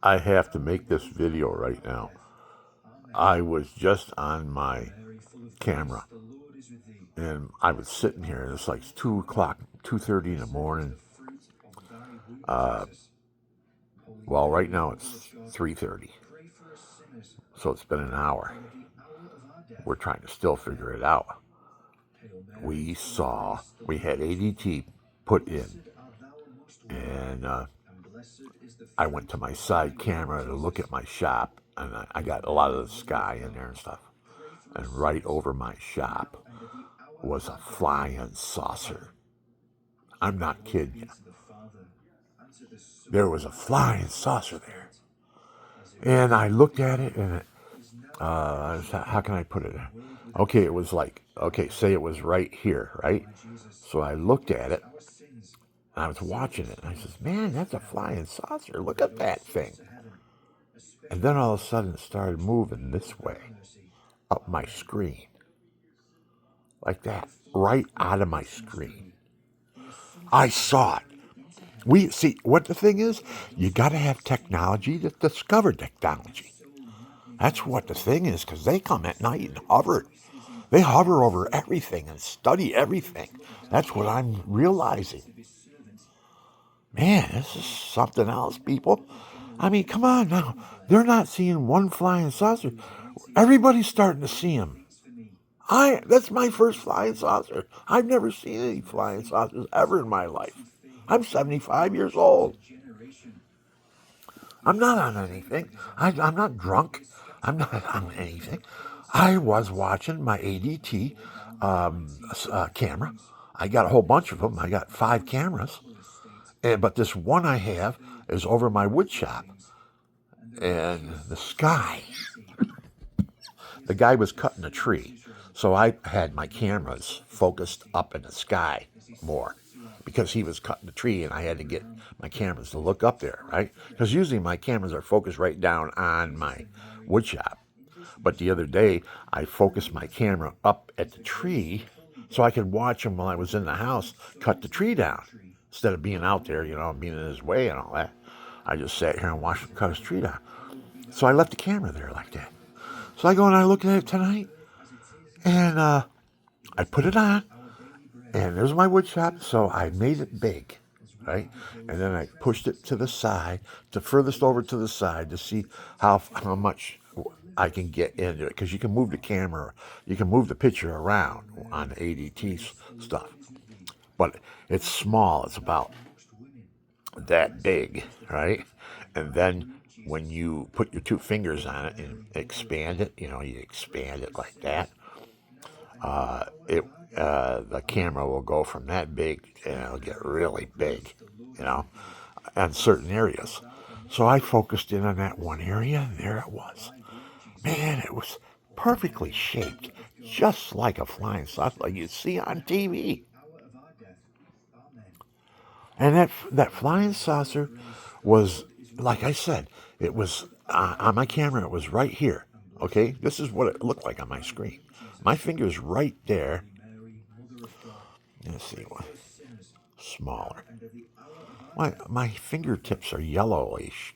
I have to make this video right now. I was just on my camera and I was sitting here and it's like 2 o'clock, 2:30 in the morning. Well, right now it's 3:30. So it's been an hour. We're trying to still figure it out. We had ADT put in, and I went to my side camera to look at my shop, and I got a lot of the sky in there and stuff. And right over my shop was a flying saucer. I'm not kidding you. There was a flying saucer there. And I looked at it, and how can I put it? Okay, it was like, okay, say it was right here, right? So I looked at it, and I was watching it, and I says, man, that's a flying saucer. Look at that thing. And then all of a sudden it started moving this way, up my screen. Like that, right out of my screen. I saw it. We see what the thing is, you got to have technology to discover technology. That's what the thing is, because they come at night and hover. They hover over everything and study everything. That's what I'm realizing. Man, this is something else, people. I mean, come on now. They're not seeing one flying saucer. Everybody's starting to see them. That's my first flying saucer. I've never seen any flying saucers ever in my life. I'm 75 years old. I'm not on anything. I'm not drunk. I'm not on anything. I was watching my ADT camera. I got a whole bunch of them. I got 5 cameras. But this one I have is over my wood shop. And the sky. The guy was cutting a tree. So I had my cameras focused up in the sky more because he was cutting the tree and I had to get my cameras to look up there, right? Because usually my cameras are focused right down on my wood shop. But the other day, I focused my camera up at the tree so I could watch him while I was in the house cut the tree down. Instead of being out there, being in his way and all that. I just sat here and watched him cut his tree down. So I left the camera there like that. So I go and I look at it tonight, and I put it on, and there's my wood shop, so I made it big, right? And then I pushed it to the side, to furthest over to the side to see how much I can get into it, because you can move the camera, you can move the picture around on the ADT stuff, but it's small. It's about that big, right? And then when you put your 2 fingers on it and expand it, you expand it like that. The camera will go from that big and it'll get really big, on certain areas. So I focused in on that one area, and there it was. Man, it was perfectly shaped, just like a flying saucer like you see on TV. And that flying saucer was, like I said, it was on my camera. It was right here. Okay, this is what it looked like on my screen. My finger's right there. Let's see what smaller. My fingertips are yellowish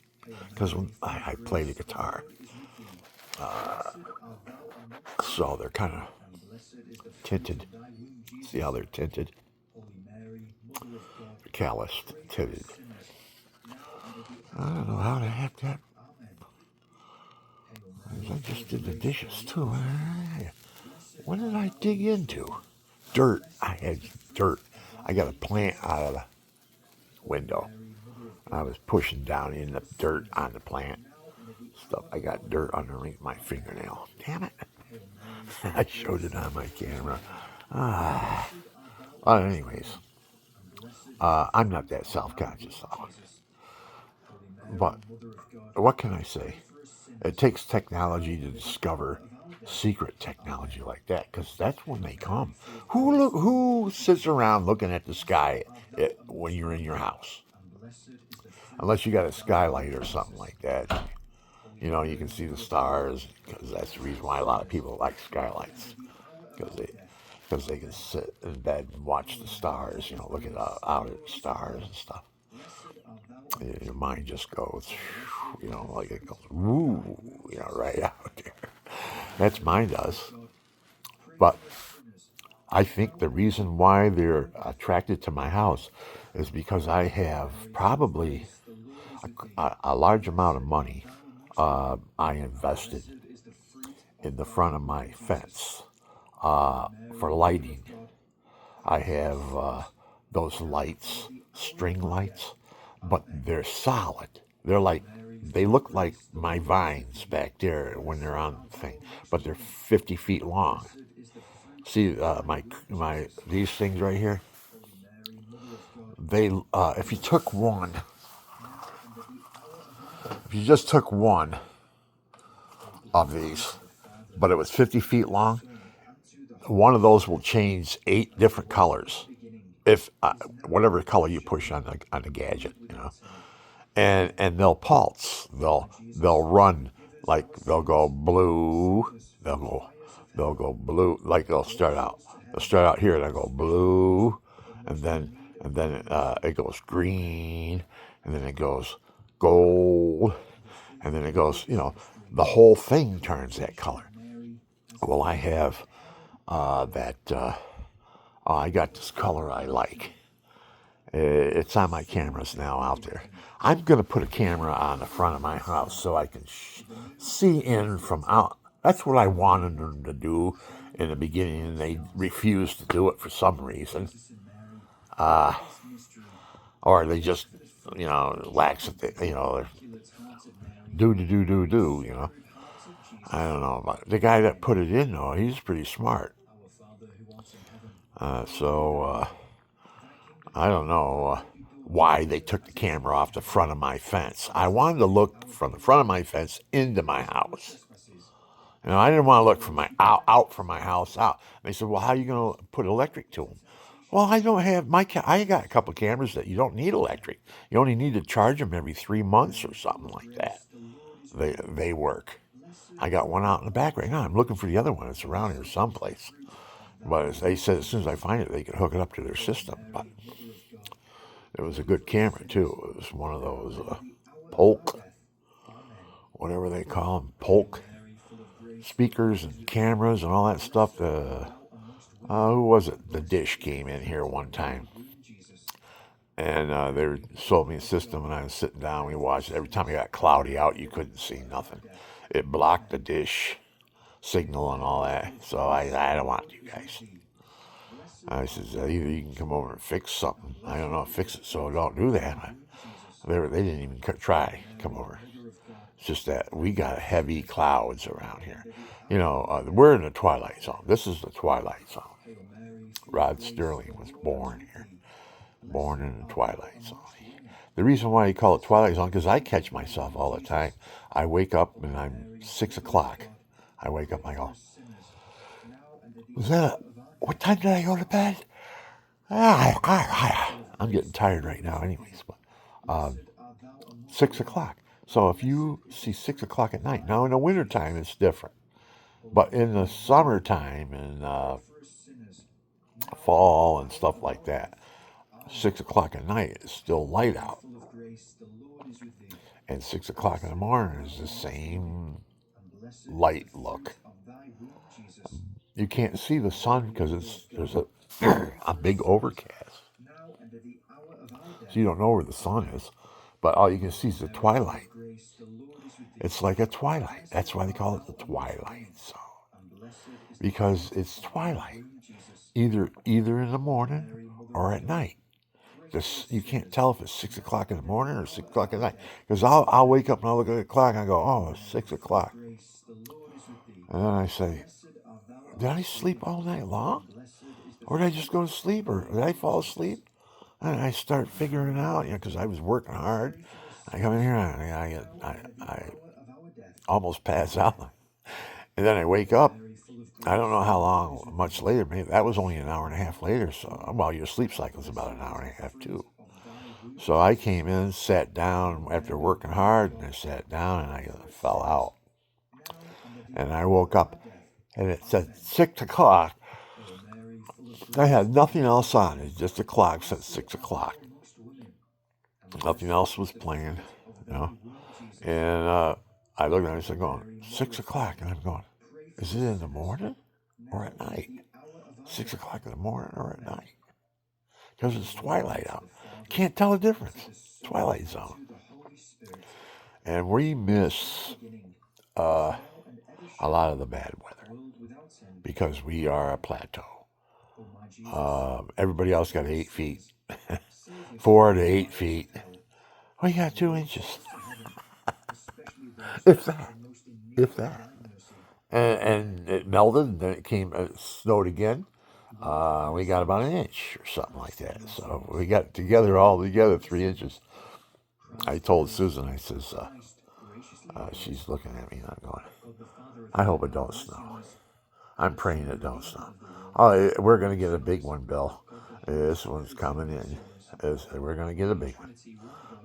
because when I play the guitar, so they're kind of tinted. See how they're tinted? Calloused, tinted. I don't know how the heck that. I just did the dishes too. What did I dig into? Dirt. I had dirt. I got a plant out of the window. I was pushing down in the dirt on the plant. Stuff. I got dirt underneath my fingernail. Damn it. I showed it on my camera. Well, anyways, I'm not that self-conscious, though. But what can I say? It takes technology to discover secret technology like that, because that's when they come. Who sits around looking at the sky when you're in your house? Unless you got a skylight or something like that. You can see the stars, because that's the reason why a lot of people like skylights, because they can sit in bed and watch the stars, look out at the stars and stuff. Your mind just goes, like it goes, woo, right out there. That's mine does. But I think the reason why they're attracted to my house is because I have probably a large amount of money I invested in the front of my fence for lighting. I have those lights, string lights, but they're solid. They look like my vines back there when they're on the thing, but they're 50 feet long. See, my these things right here. They if you just took one of these, but it was 50 feet long, one of those will change 8 different colors. If whatever color you push on the gadget, and they'll pulse. They'll run like they'll go blue. They'll go blue. Like they'll start out here. They'll go blue, and then it goes green, and then it goes gold, and then it goes. The whole thing turns that color. Well, I have that. I got this color I like. It's on my cameras now out there. I'm going to put a camera on the front of my house so I can see in from out. That's what I wanted them to do in the beginning, and they refused to do it for some reason. Or they just, lax at the, do. I don't know. But the guy that put it in, though, he's pretty smart. So I don't know why they took the camera off the front of my fence. I wanted to look from the front of my fence into my house. I didn't want to look from my out from my house out. And they said, "Well, how are you going to put electric to them?" Well, I don't have I got a couple of cameras that you don't need electric. You only need to charge them every 3 months or something like that. They work. I got one out in the back right now. I'm looking for the other one. It's around here someplace. But they said as soon as I find it, they could hook it up to their system. But it was a good camera, too. It was one of those Polk, whatever they call them, Polk speakers and cameras and all that stuff. Who was it? The Dish came in here one time. And they sold me a system, and I was sitting down. We watched it. Every time it got cloudy out, you couldn't see nothing. It blocked the Dish signal and all that. So I don't want you guys. I says, either you can come over and fix something. I don't know, fix it, so don't do that. They didn't even try to come over. It's just that we got heavy clouds around here. We're in the twilight zone. This is the twilight zone. Rod Sterling was born here, born in the twilight zone. The reason why you call it twilight zone, because I catch myself all the time. I wake up and I'm 6 o'clock. I wake up and I go, what time did I go to bed? I'm getting tired right now anyways, but 6 o'clock. So if you see 6 o'clock at night, now in the wintertime it's different. But in the summertime and fall and stuff like that, 6 o'clock at night is still light out. And 6 o'clock in the morning is the same light look. You can't see the sun because there's a big overcast. So you don't know where the sun is. But all you can see is the twilight. It's like a twilight. That's why they call it the twilight zone. Because it's twilight. Either in the morning or at night. You can't tell if it's 6 o'clock in the morning or 6 o'clock at night. Because I'll wake up and I'll look at the clock and I go, oh, it's 6 o'clock. And then I say, did I sleep all night long? Or did I just go to sleep? Or did I fall asleep? And I start figuring it out, because I was working hard. I come in here and I almost pass out. And then I wake up. I don't know how long, much later. Maybe that was only an hour and a half later. So, well, your sleep cycle is about an hour and a half, too. So I came in, sat down after working hard, and I sat down and I fell out. And I woke up, and it said 6 o'clock. I had nothing else on. It's just the clock said 6 o'clock. Nothing else was playing, you know. And I looked at it and said, going, 6 o'clock. And I'm going, is it in the morning or at night? 6 o'clock in the morning or at night? Because it's twilight out. Can't tell the difference. Twilight zone. And we miss uh, a lot of the bad weather because we are a plateau. Everybody else got 8 feet, 4 to 8 feet. We got 2 inches, if that, if that. And it melted, and then it snowed again. We got about an inch or something like that. So we got all together 3 inches. I told Susan, I says, she's looking at me and I'm going, I hope it don't snow. I'm praying it don't snow. Oh, we're going to get a big one, Bill. This one's coming in. We're going to get a big one.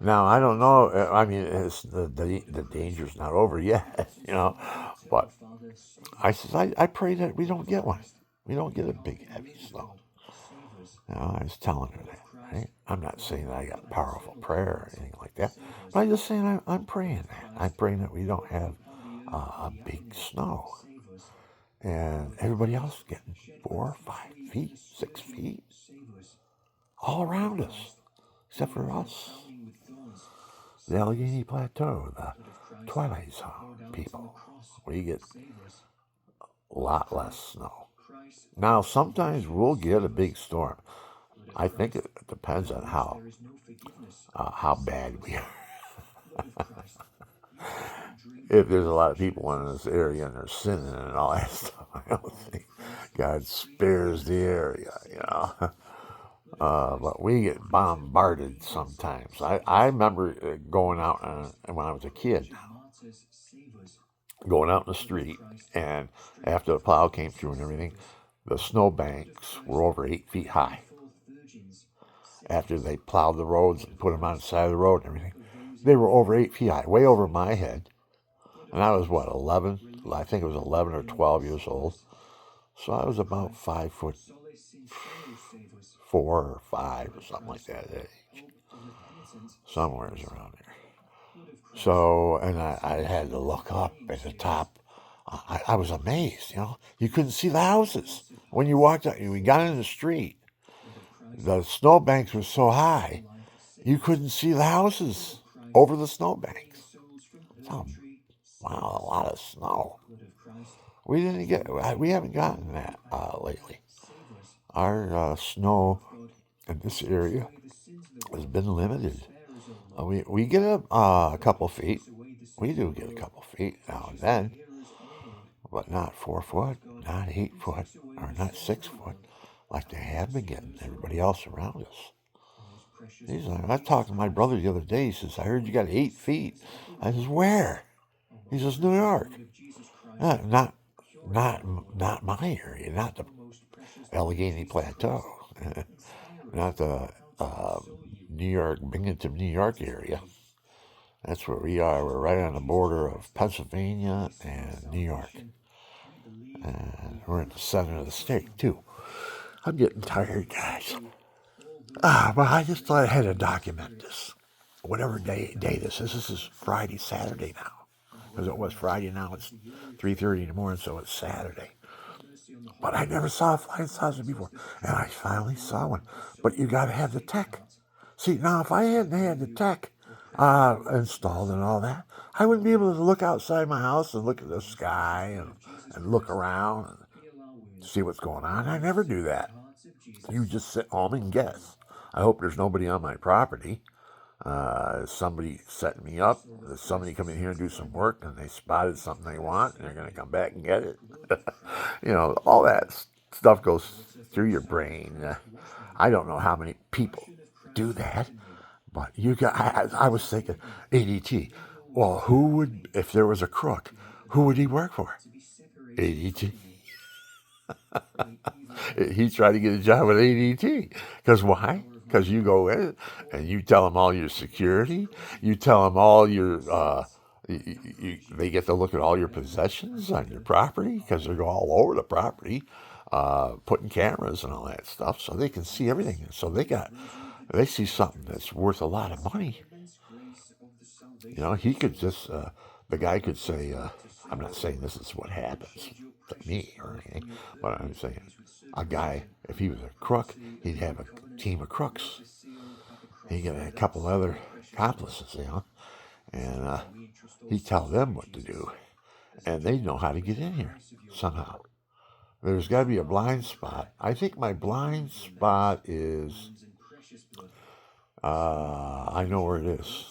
Now, I don't know. I mean, the danger's not over yet, But I pray that we don't get one. We don't get a big, heavy snow. I was telling her that, right? I'm not saying that I got powerful prayer or anything like that, but I'm just saying I'm praying that. I'm praying that we don't have a big snow. And everybody else getting 4, 5 feet, 6 feet, all around us, except for us. The Allegheny Plateau, the Twilight Zone people, we get a lot less snow. Now, sometimes we'll get a big storm. I think it depends on how bad we are. If there's a lot of people in this area and they're sinning and all that stuff, I don't think God spares the area. But we get bombarded sometimes. I remember going out when I was a kid, going out in the street, and after the plow came through and everything, the snowbanks were over 8 feet high. After they plowed the roads and put them on the side of the road and everything, they were over 8 feet high, way over my head. And I was, 11? I think it was 11 or 12 years old. So I was about 5'4" or 5 or something like that at age. Somewhere around there. So, and I had to look up at the top. I was amazed, You couldn't see the houses. When you walked out, we got in the street. The snowbanks were so high, you couldn't see the houses over the snowbanks. Oh, wow, a lot of snow. We haven't gotten that lately. Our snow in this area has been limited. We get a couple feet. We do get a couple feet now and then, but not 4 foot, not 8 foot, or not 6 foot like they have been getting everybody else around us. I talked to my brother the other day. He says, I heard you got 8 feet. I says, where? He says, New York. Not my area, not the Allegheny Plateau, not the New York, Binghamton, New York area. That's where we are. We're right on the border of Pennsylvania and New York. And we're in the center of the state, too. I'm getting tired, guys. But I just thought I had to document this. Whatever day this is. This is Friday, Saturday now. Because it was Friday, now it's 3:30 in the morning, so it's Saturday. But I never saw a flying saucer before. And I finally saw one. But you got to have the tech. See, now if I hadn't had the tech installed and all that, I wouldn't be able to look outside my house and look at the sky and look around and see what's going on. I never do that. You just sit home and guess. I hope there's nobody on my property. Somebody setting me up. There's somebody come in here and do some work, and they spotted something they want, and they're going to come back and get it. All that stuff goes through your brain. I don't know how many people do that, but I was thinking, ADT. Well, if there was a crook, who would he work for? ADT. He tried to get a job at ADT. Because why? Because you go in and you tell them all your security. You tell them all your, they get to look at all your possessions on your property because they go all over the property, putting cameras and all that stuff so they can see everything. So they got they see something that's worth a lot of money. He could just, the guy could say, I'm not saying this is what happens to me or anything, but I'm saying a guy, if he was a crook, he'd have a team of crooks. He'd get a couple other accomplices, and he'd tell them what to do, and they'd know how to get in here somehow. There's got to be a blind spot. I think my blind spot is, I know where it is.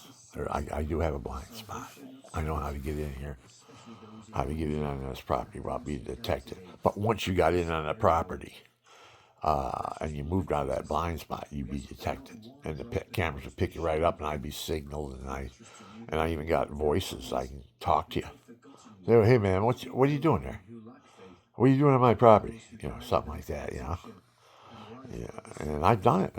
I do have a blind spot. I know how to get in here, how to get in on this property without being detected. But once you got in on the property, and you moved out of that blind spot, you'd be detected, and the cameras would pick you right up, and I'd be signaled, and I even got voices. I can talk to you. Say, hey man, what are you doing there? What are you doing on my property? Something like that. Yeah, and I've done it.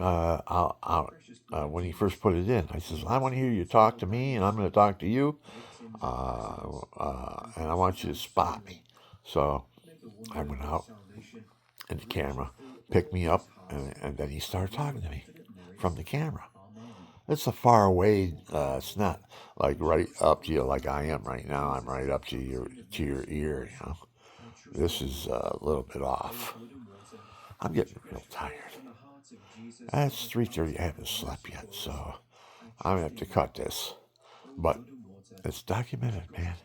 When he first put it in, I says, I want to hear you talk to me, and I'm going to talk to you, and I want you to spot me. So I went out, and the camera picked me up, and then he started talking to me from the camera. It's a far away. It's not like right up to you like I am right now. I'm right up to your ear. This is a little bit off. I'm getting real tired. It's 3:30. I haven't slept yet, so I'm gonna have to cut this. But it's documented, man.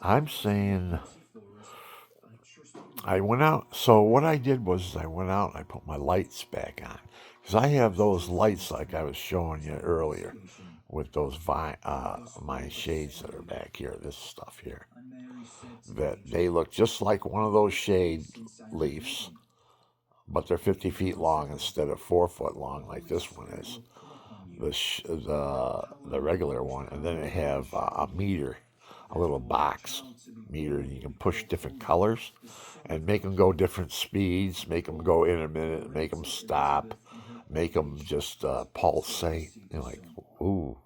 I'm saying I went out. So what I did was I went out and I put my lights back on because I have those lights like I was showing you earlier with those my shades that are back here. This stuff here, that they look just like one of those shade leaves, but they're 50 feet long instead of 4 foot long like this one is. The regular one, and then they have a meter, a little box meter, and you can push different colors and make them go different speeds, make them go intermittent, make them stop, make them just pulsate, like ooh,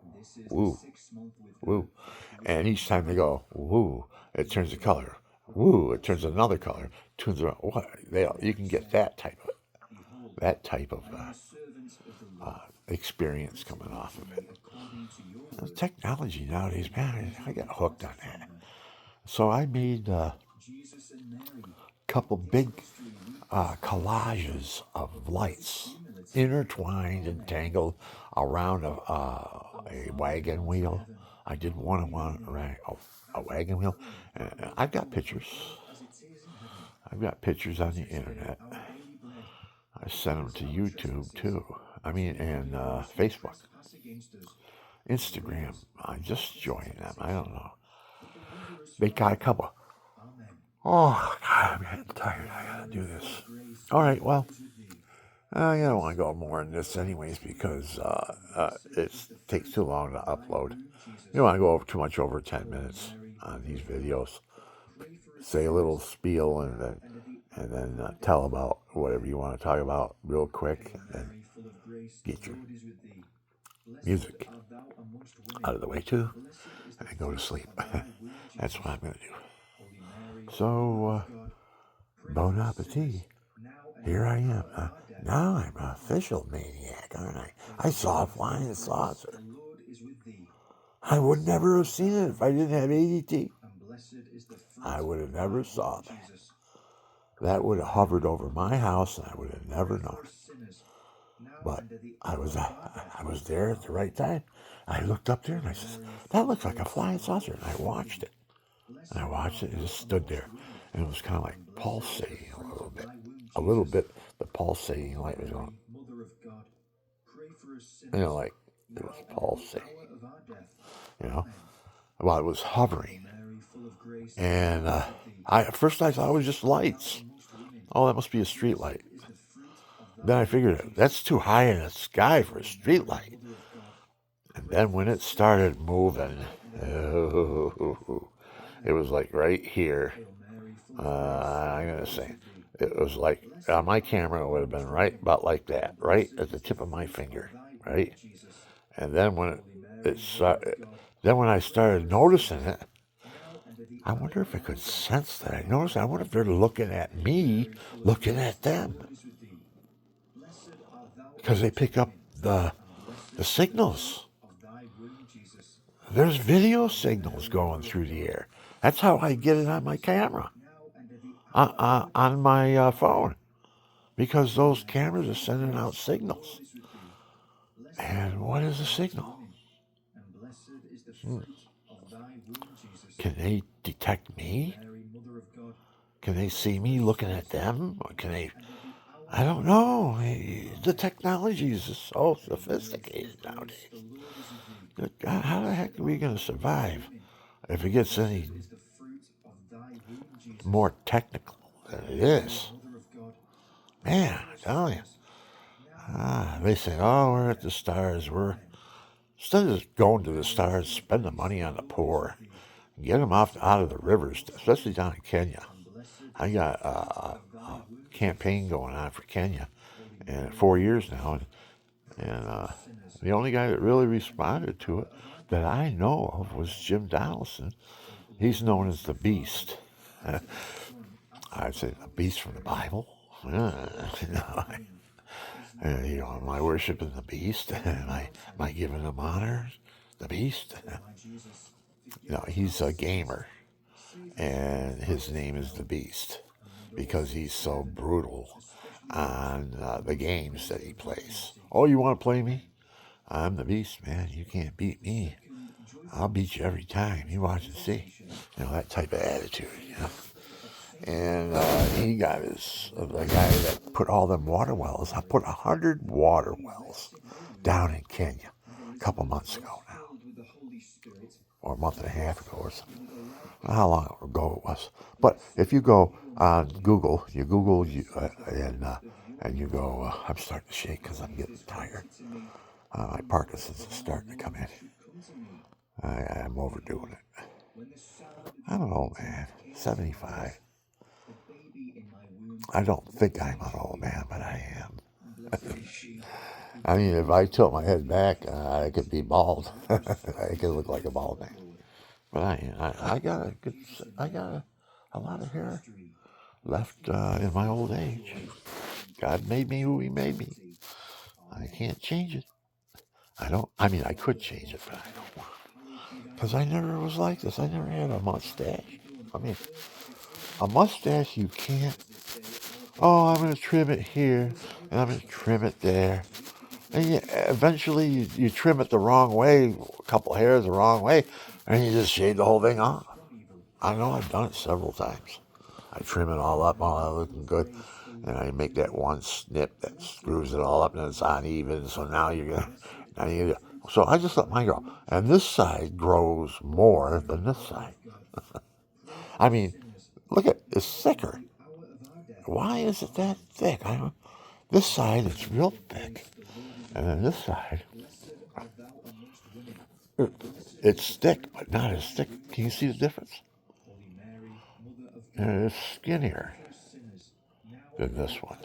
woo, woo, and each time they go woo, it turns a color, woo, it turns another color, turns around. What you can get that type of experience coming off of it. The technology nowadays, man, I got hooked on that. So I made a couple big collages of lights intertwined and tangled around a wagon wheel. I did one on one around a wagon wheel. I've got pictures. I've got pictures on the internet. I sent them to YouTube too. And Facebook, Instagram. I just joined them. I don't know. They got a couple. Oh, God, I'm getting tired. I gotta do this. All right, well, I don't want to go more in this anyways because it takes too long to upload. You don't want to go over too much over 10 minutes on these videos. Say a little spiel and then tell about whatever you want to talk about real quick, and then get your music out of the way too, and go to sleep. That's what I'm going to do. So, bon appetit. Here I am. Now I'm an official maniac, aren't I? I saw a flying saucer. I would never have seen it if I didn't have ADT. I would have never saw that. That would have hovered over my house, and I would have never known it. But I was there at the right time. I looked up there and I said, "That looks like a flying saucer." And I watched it. And I watched it. It just stood there, and it was kind of like pulsating a little bit. A little bit. The pulsating light was going. Like it was pulsating. While it was hovering. And at first I thought it was just lights. Oh, that must be a street light. Then I figured that's too high in the sky for a street light. And then when it started moving, it was like right here. I'm going to say, it was like, on my camera, it would have been right about like that, right at the tip of my finger, right? And then when when I started noticing it, I wonder if it could sense that I noticed. I wonder if they're looking at me, looking at them. because they pick up the signals. There's video signals going through the air. That's how I get it on my camera, on my phone, because those cameras are sending out signals. And what is a signal? Hmm. Can they detect me? Can they see me looking at them? Or can they? I don't know. The technology is so sophisticated nowadays. How the heck are we going to survive if it gets any more technical than it is? Man, I'm telling you. They say, oh, we're at the stars. Instead of just going to the stars, spend the money on the poor. Get them out of the rivers, especially down in Kenya. I got a campaign going on for Kenya, and 4 years now, and the only guy that really responded to it that I know of was Jim Donaldson. He's known as the Beast. I'd say the Beast from the Bible. Am I worshiping the Beast? Am I giving him honor? The Beast? He's a gamer, and his name is the Beast because he's so brutal on the games that he plays. Oh, you want to play me? I'm the Beast, man. You can't beat me. I'll beat you every time. You watch and see. That type of attitude, And he got the guy that put all them water wells. I put 100 water wells down in Kenya a couple months ago now, or a month and a half ago or something. I don't know how long ago it was. But if you go on Google, and you go, I'm starting to shake because I'm getting tired. My Parkinson's is starting to come in. I'm overdoing it. I'm an old man, 75. I don't think I'm an old man, but I am. I mean, if I tilt my head back, I could be bald. I could look like a bald man. But I got a lot of hair left in my old age. God made me who He made me. I can't change it. I could change it, but I don't want to. Because I never was like this. I never had a mustache. I mean, a mustache you can't. Oh, I'm going to trim it here, and I'm going to trim it there. And eventually you trim it the wrong way, a couple hairs the wrong way, and you just shave the whole thing off. I know I've done it several times. I trim it all up, all looking good, and I make that one snip that screws it all up, and it's uneven. So now so I just let mine grow, and this side grows more than this side. I mean, it's thicker. Why is it that thick? This side it's real thick, and then this side it's thick, but not as thick. Can you see the difference? And it's skinnier than this one.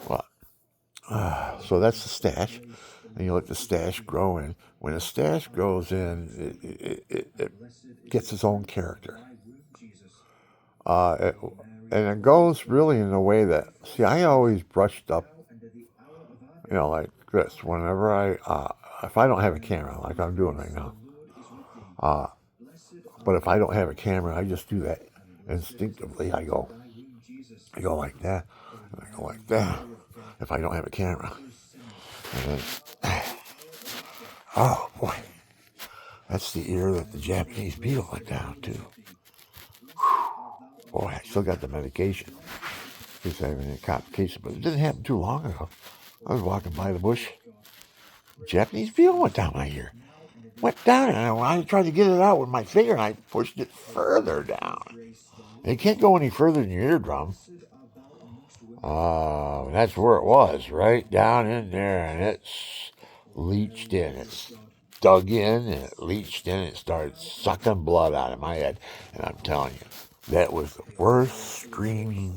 Well, so that's the stash, and you let the stash grow in. When a stash grows in, it gets its own character. And it goes really in a way that, see, I always brushed up, like this. Whenever if I don't have a camera, like I'm doing right now, but if I don't have a camera, I just do that instinctively. I go like that, and I go like that. If I don't have a camera, and then, oh boy, that's the ear that the Japanese beetle went down to. Boy, I still got the medication. He's having a complication, but it didn't happen too long ago. I was walking by the bush. Japanese beetle went down my ear. Went down, and I tried to get it out with my finger, and I pushed it further down. It can't go any further than your eardrum. That's where it was, right down in there, and it's leached in. It's dug in, and it leached in, and it started sucking blood out of my head. And I'm telling you, that was the worst screaming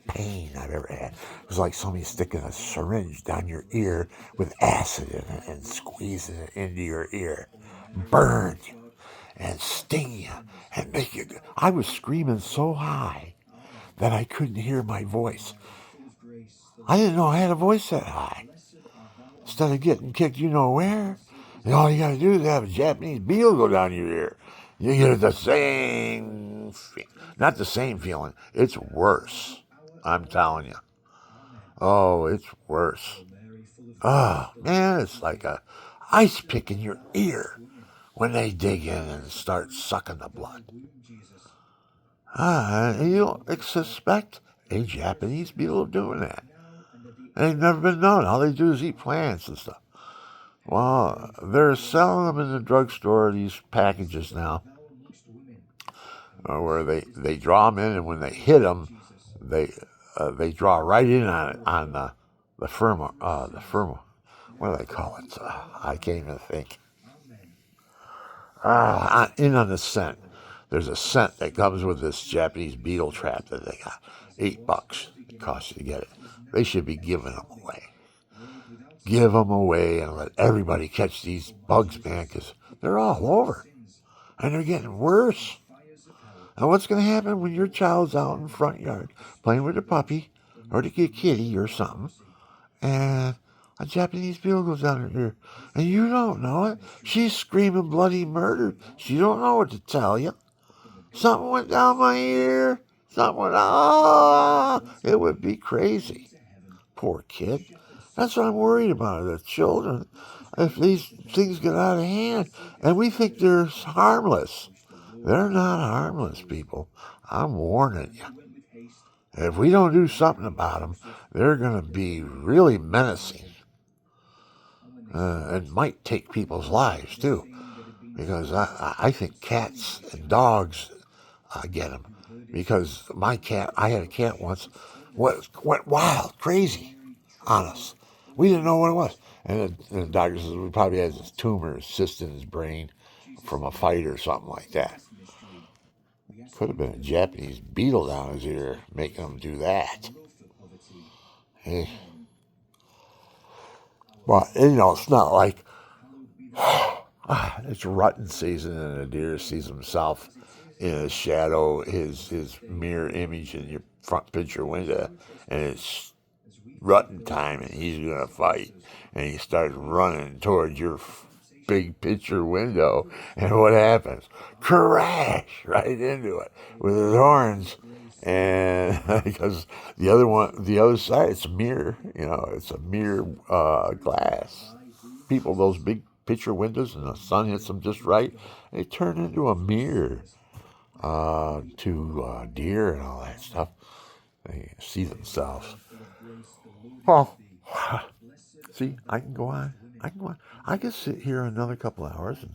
pain I've ever had. It was like somebody sticking a syringe down your ear with acid in it and squeezing it into your ear. Burn you and sting you and make you. I was screaming so high that I couldn't hear my voice. I didn't know I had a voice that high. Instead of getting kicked you know where, and all you got to do is have a Japanese beetle go down your ear. You get the same, not the same feeling. It's worse. I'm telling you. Oh, it's worse. Oh, man, it's like a ice pick in your ear when they dig in and start sucking the blood. And you don't suspect a Japanese beetle doing that. They've never been known. All they do is eat plants and stuff. Well, they're selling them in the drugstore, these packages now, where they draw them in, and when they hit them, they draw right in on the firma. What do they call it? I can't even think. In on the scent. There's a scent that comes with this Japanese beetle trap that they got. $8 it costs you to get it. They should be giving them away. Give them away and let everybody catch these bugs, man, because they're all over. And they're getting worse. And what's going to happen when your child's out in the front yard playing with a puppy or the kitty or something, and a Japanese beetle goes down her ear, and you don't know it? She's screaming bloody murder. She don't know what to tell you. Something went down my ear. Something went, it would be crazy. Poor kid. That's what I'm worried about, the children. If these things get out of hand, and we think they're harmless. They're not harmless, people. I'm warning you. If we don't do something about them, they're going to be really menacing. It might take people's lives, too. Because I think cats and dogs get them. Because I had a cat once, went wild, crazy on us. We didn't know what it was. And the doctor says we probably has this tumor, cyst in his brain from a fight or something like that. Could have been a Japanese beetle down his ear making him do that. Hey. But, it's not like it's rutting season and a deer sees himself in a shadow, his mirror image in your front picture window, and it's rutting time and he's going to fight. And he starts running towards your big picture window, and what happens? Crash right into it with his horns. And because the other side, it's a mirror, it's a mirror glass. People, those big picture windows, and the sun hits them just right, they turn into a mirror to deer and all that stuff. They see themselves. Oh, see, I can go on. I could sit here another couple hours and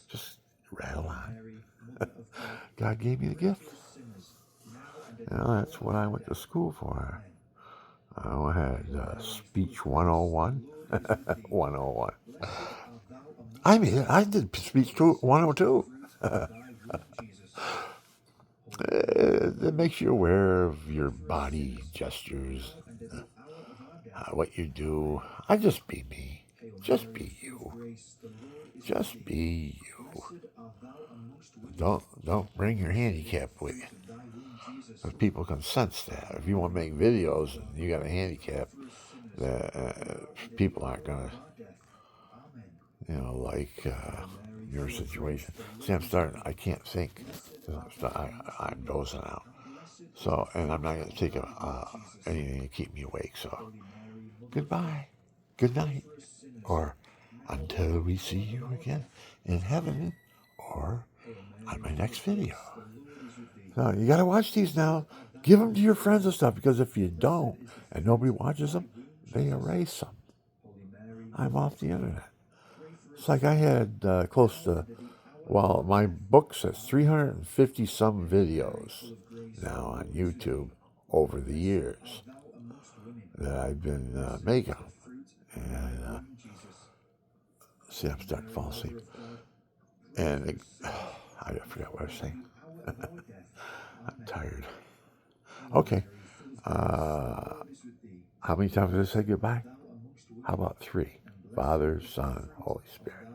just rattle on. God gave me the gift. That's what I went to school for. I had speech 101. 101. I did speech 102. It makes you aware of your body gestures, what you do. I just be me. Just be you. Just be you. Don't bring your handicap with you. Because people can sense that. If you want to make videos and you got a handicap, people aren't going to, like your situation. See, I can't think. I'm dozing out. So, and I'm not going to take anything to keep me awake. So, goodbye, good night, or until we see you again in heaven or on my next video. So, you got to watch these now. Give them to your friends and stuff, because if you don't and nobody watches them, they erase them. I'm off the internet. It's like I had my book says 350 some videos now on YouTube over the years that I've been making. And see, I'm starting to fall asleep. And I forgot what I was saying. I'm tired. Okay. How many times did I say goodbye? How about 3? Father, Son, Holy Spirit.